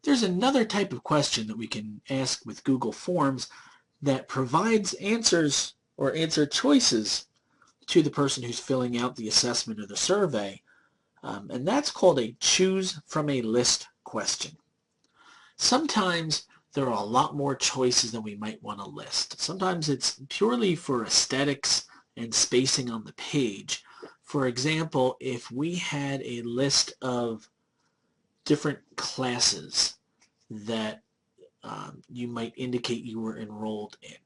There's another type of question that we can ask with Google Forms that provides answers or answer choices to the person who's filling out the assessment or the survey, and that's called a choose from a list question. Sometimes there are a lot more choices than we might want to list. Sometimes it's purely for aesthetics and spacing on the page. For example, if we had a list of different classes that you might indicate you were enrolled in,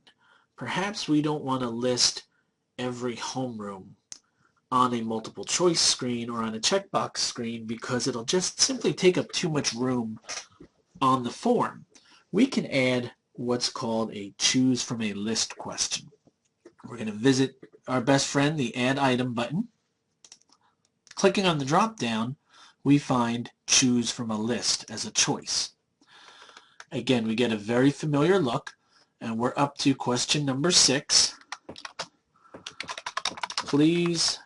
perhaps we don't want to list every homeroom on a multiple choice screen or on a checkbox screen because it'll just simply take up too much room on the form. We can add what's called a choose from a list question. We're going to visit our best friend, the Add Item button. Clicking on the drop-down, we find Choose from a List as a choice. Again, we get a very familiar look, and we're up to question number 6. Please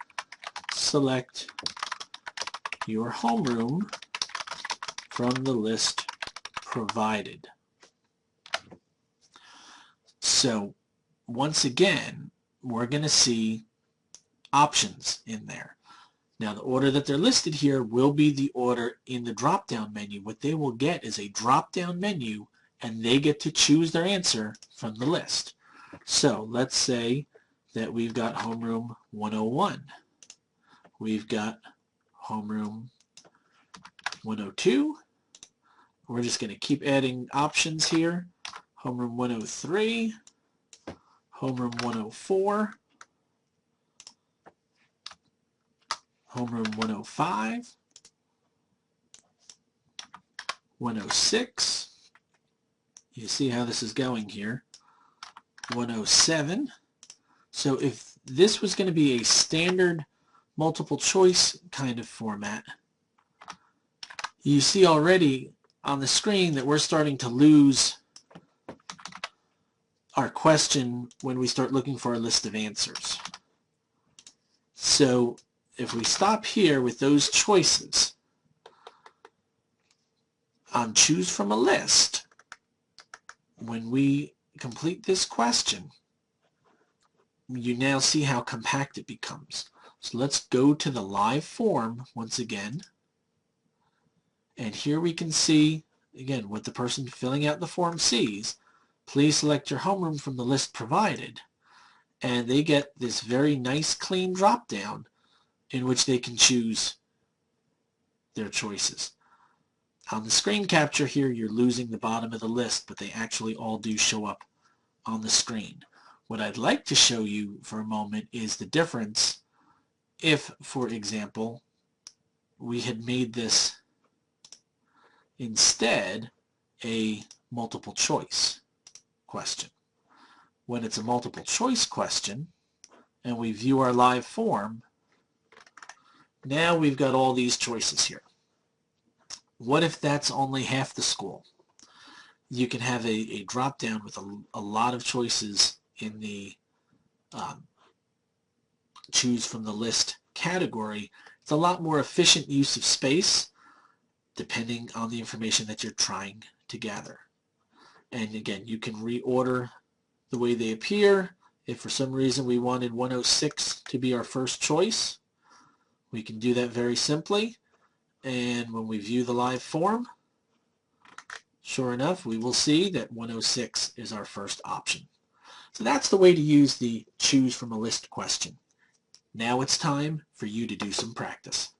select your homeroom from the list provided. So once again, we're going to see options in there. Now the order that they're listed here will be the order in the drop-down menu. What they will get is a drop-down menu, and they get to choose their answer from the list. So let's say that we've got homeroom 101. We've got homeroom 102. We're just going to keep adding options here. Homeroom 103, homeroom 104, homeroom 105, 106. You see how this is going here. 107. So if this was going to be a standard multiple choice kind of format, you see already on the screen that we're starting to lose our question when we start looking for a list of answers. So if we stop here with those choices on choose from a list, when we complete this question, you now see how compact it becomes. So let's go to the live form once again. And here we can see, again, what the person filling out the form sees. Please select your homeroom from the list provided. And they get this very nice, clean drop-down in which they can choose their choices. On the screen capture here, you're losing the bottom of the list, but they actually all do show up on the screen. What I'd like to show you for a moment is the difference if, for example, we had made this instead a multiple choice question. When it's a multiple choice question and we view our live form, now we've got all these choices here. What if that's only half the school? You can have a drop down with a lot of choices in the choose from the list category. It's a lot more efficient use of space depending on the information that you're trying to gather. And again, you can reorder the way they appear. If for some reason we wanted 106 to be our first choice, we can do that very simply. And when we view the live form, sure enough, we will see that 106 is our first option. So that's the way to use the choose from a list question. Now it's time for you to do some practice.